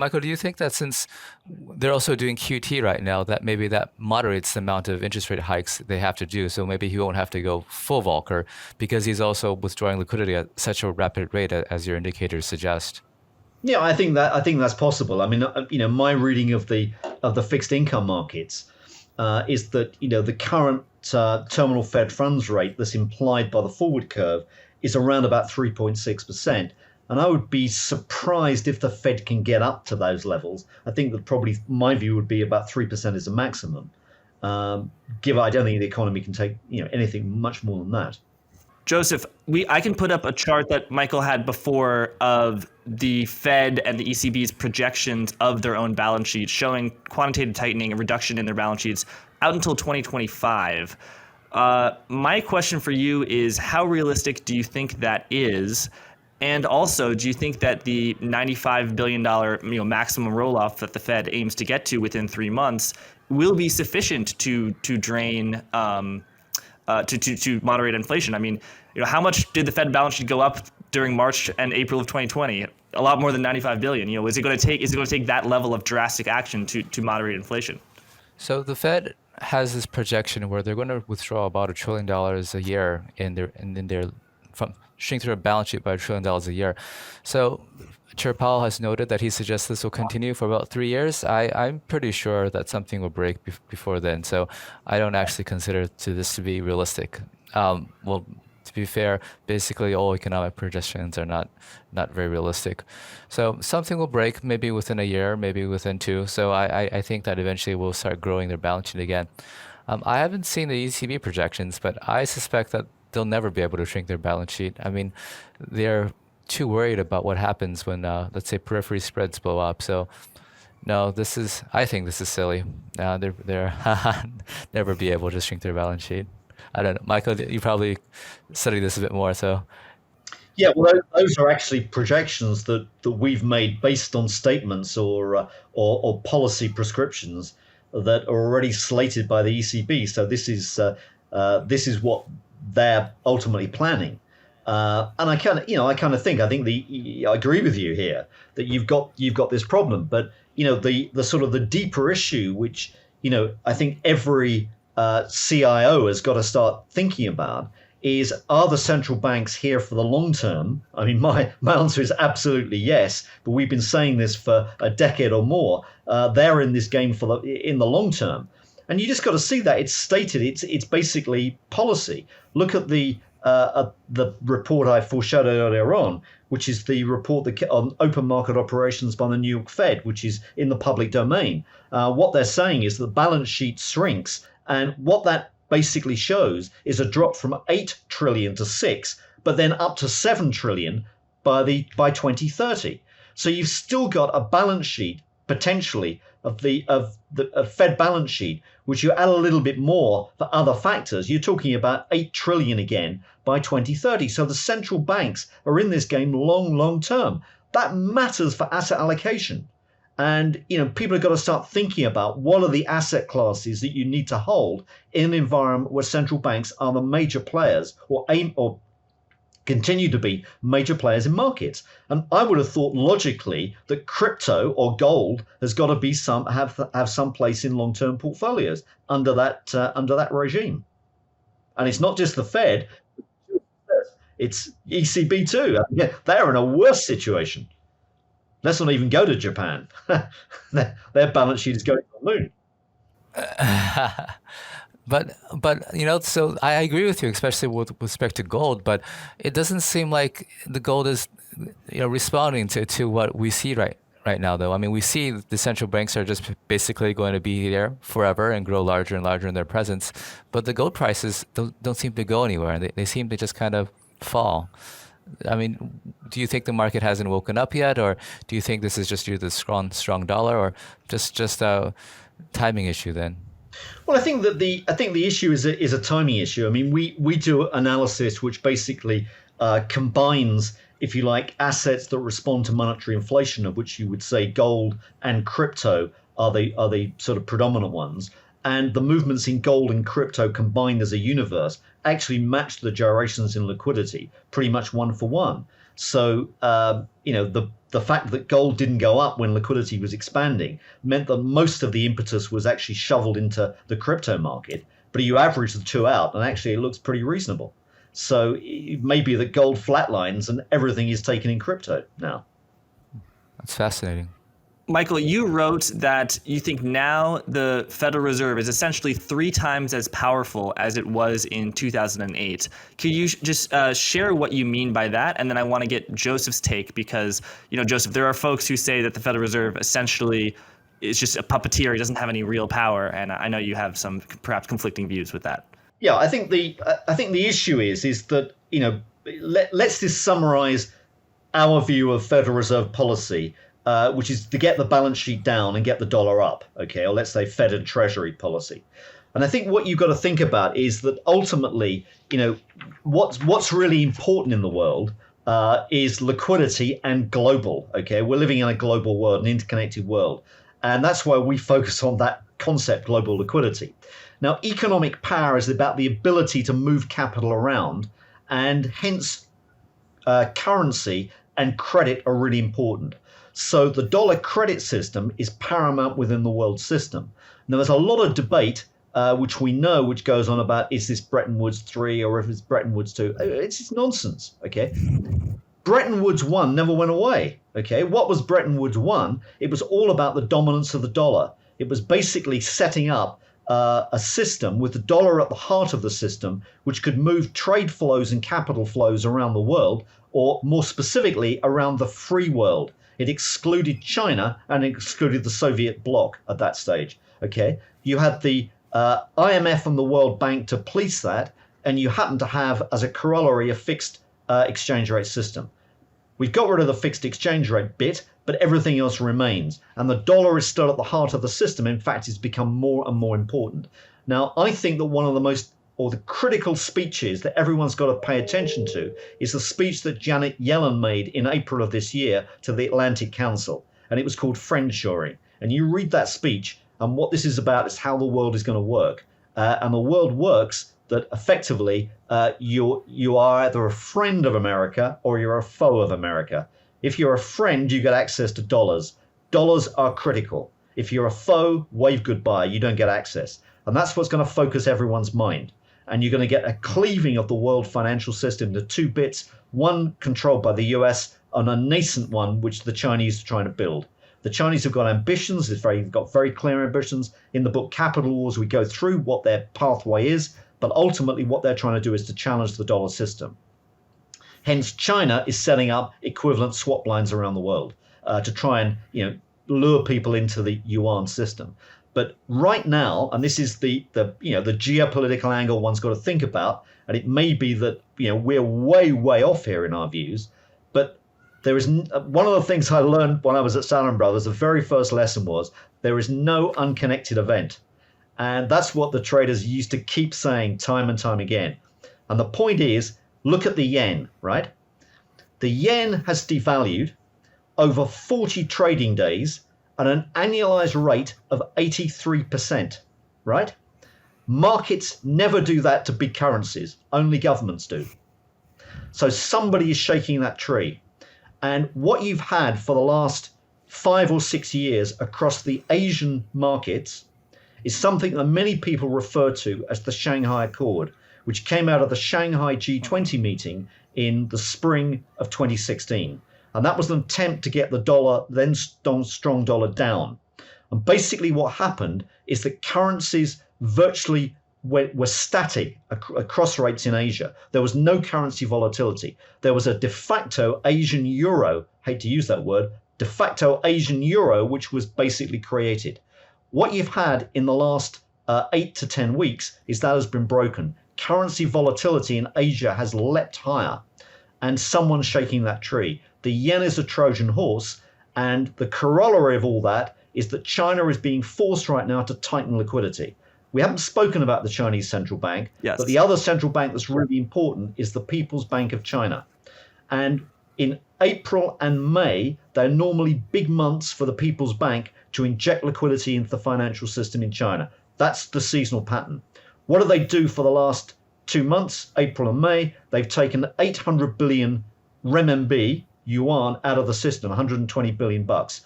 Michael, do you think that since they're also doing QT right now, that maybe that moderates the amount of interest rate hikes they have to do? So maybe he won't have to go full Volcker because he's also withdrawing liquidity at such a rapid rate, as your indicators suggest. Yeah, I think that's possible. I mean, my reading of the fixed income markets is that the current terminal Fed funds rate that's implied by the forward curve is around about 3.6%. And I would be surprised if the Fed can get up to those levels. I think that probably my view would be about 3% is a maximum. I don't think the economy can take anything much more than that. Joseph, I can put up a chart that Michael had before of the Fed and the ECB's projections of their own balance sheets, showing quantitative tightening, a reduction in their balance sheets out until 2025. My question for you is, how realistic do you think that is? And also, do you think that the $95 billion maximum roll-off that the Fed aims to get to within 3 months will be sufficient to drain to moderate inflation? I mean, how much did the Fed balance sheet go up during March and April of 2020? A lot more than 95 billion. Is it going to take that level of drastic action to moderate inflation? So the Fed has this projection where they're going to withdraw about $1 trillion a year in their from shrink their balance sheet by $1 trillion a year. So Chair Powell has noted that he suggests this will continue for about 3 years. I'm pretty sure that something will break before then. So I don't actually consider this to be realistic. Well, to be fair, basically all economic projections are not very realistic. So something will break, maybe within a year, maybe within two. So I think that eventually we'll start growing their balance sheet again. I haven't seen the ECB projections, but I suspect that they'll never be able to shrink their balance sheet. I mean, they're too worried about what happens when, let's say, periphery spreads blow up. So, no, I think this is silly. They're never be able to shrink their balance sheet. I don't know, Michael. You probably studied this a bit more, so. Yeah, well, those are actually projections that we've made based on statements or policy prescriptions that are already slated by the ECB. So this is what they're ultimately planning. And I kind of think I agree with you here that you've got this problem, but the sort of the deeper issue, which I think every CIO has got to start thinking about, is, are the central banks here for the long term? I mean, my answer is absolutely yes, but we've been saying this for a decade or more. They're in this game in the long term. And you just got to see that it's stated. It's basically policy. Look at the report I foreshadowed earlier on, which is the report on open market operations by the New York Fed, which is in the public domain. What they're saying is the balance sheet shrinks, and what that basically shows is a drop from 8 trillion to 6, but then up to 7 trillion by 2030. So you've still got a balance sheet potentially of the Fed balance sheet, which you add a little bit more for other factors, you're talking about 8 trillion again by 2030. So the central banks are in this game long term. That matters for asset allocation. And people have got to start thinking about what are the asset classes that you need to hold in an environment where central banks are the major players or continue to be major players in markets. And I would have thought logically that crypto or gold has got to be have some place in long-term portfolios under that regime. And it's not just the Fed, it's ECB too. Yeah, they're in a worse situation. Let's not even go to Japan. Their balance sheet is going to the moon. But so I agree with you, especially with respect to gold. But it doesn't seem like the gold is responding to what we see right now, though. I mean, we see the central banks are just basically going to be there forever and grow larger and larger in their presence. But the gold prices don't seem to go anywhere. They seem to just kind of fall. I mean, do you think the market hasn't woken up yet, or do you think this is just due to the strong dollar, or just a timing issue then? Well, I think the issue is a timing issue. I mean, we do analysis which basically combines, if you like, assets that respond to monetary inflation, of which you would say gold and crypto are the sort of predominant ones. And the movements in gold and crypto combined as a universe actually match the gyrations in liquidity pretty much one for one. So, the the fact that gold didn't go up when liquidity was expanding meant that most of the impetus was actually shoveled into the crypto market. But you average the two out, and actually it looks pretty reasonable. So it may be that gold flatlines and everything is taken in crypto now. That's fascinating. Michael, you wrote that you think now the Federal Reserve is essentially 3 times as powerful as it was in 2008. Could you just share what you mean by that? And then I want to get Joseph's take because, Joseph, there are folks who say that the Federal Reserve essentially is just a puppeteer. He doesn't have any real power. And I know you have some perhaps conflicting views with that. Yeah, I think the issue is that, let's just summarize our view of Federal Reserve policy. Which is to get the balance sheet down and get the dollar up, okay, or let's say Fed and Treasury policy. And I think what you've got to think about is that ultimately, what's really important in the world is liquidity and global, okay? We're living in a global world, an interconnected world. And that's why we focus on that concept, global liquidity. Now, economic power is about the ability to move capital around, and hence currency and credit are really important. So the dollar credit system is paramount within the world system. Now, there's a lot of debate, which we know, which goes on about, is this Bretton Woods 3 or if it's Bretton Woods 2? It's just nonsense, okay? Bretton Woods 1 never went away, okay? What was Bretton Woods 1? It was all about the dominance of the dollar. It was basically setting up a system with the dollar at the heart of the system, which could move trade flows and capital flows around the world, or more specifically, around the free world. It excluded China and excluded the Soviet bloc at that stage. Okay, you had the IMF and the World Bank to police that, and you happen to have, as a corollary, a fixed exchange rate system. We've got rid of the fixed exchange rate bit, but everything else remains. And the dollar is still at the heart of the system. In fact, it's become more and more important. Now, I think that one of the critical speeches that everyone's got to pay attention to is the speech that Janet Yellen made in April of this year to the Atlantic Council. And it was called Friendshoring. And you read that speech, and what this is about is how the world is going to work. And the world works that effectively you are either a friend of America or you're a foe of America. If you're a friend, you get access to dollars. Dollars are critical. If you're a foe, wave goodbye. You don't get access. And that's what's going to focus everyone's mind. And you're going to get a cleaving of the world financial system into 2 bits, one controlled by the US and a nascent one, which the Chinese are trying to build. The Chinese have got ambitions. They've got very clear ambitions. In the book Capital Wars, we go through what their pathway is, but ultimately what they're trying to do is to challenge the dollar system. Hence, China is setting up equivalent swap lines around the world to try and lure people into the yuan system. But right now, and this is the geopolitical angle one's got to think about, and it may be that we're way off here in our views, but there is one of the things I learned when I was at Salomon Brothers. The very first lesson was there is no unconnected event, and that's what the traders used to keep saying time and time again. And the point is, look at the yen, right? The yen has devalued over 40 trading days at an annualized rate of 83%, right? Markets never do that to big currencies, only governments do. So somebody is shaking that tree. And what you've had for the last 5 or 6 years across the Asian markets is something that many people refer to as the Shanghai Accord, which came out of the Shanghai G20 meeting in the spring of 2016. And that was an attempt to get the dollar, then strong dollar, down. And basically what happened is that currencies virtually were static across rates in Asia. There was no currency volatility. There was a de facto Asian euro, hate to use that word, de facto Asian euro, which was basically created. What you've had in the last 8 to 10 weeks is that has been broken. Currency volatility in Asia has leapt higher, and someone's shaking that tree. The yen is a Trojan horse, and the corollary of all that is that China is being forced right now to tighten liquidity. We haven't spoken about the Chinese central bank, yes, but the other central bank that's really important is the People's Bank of China. And in April and May, they're normally big months for the People's Bank to inject liquidity into the financial system in China. That's the seasonal pattern. What do they do for the last 2 months, April and May? They've taken 800 billion renminbi, yuan out of the system, 120 billion bucks.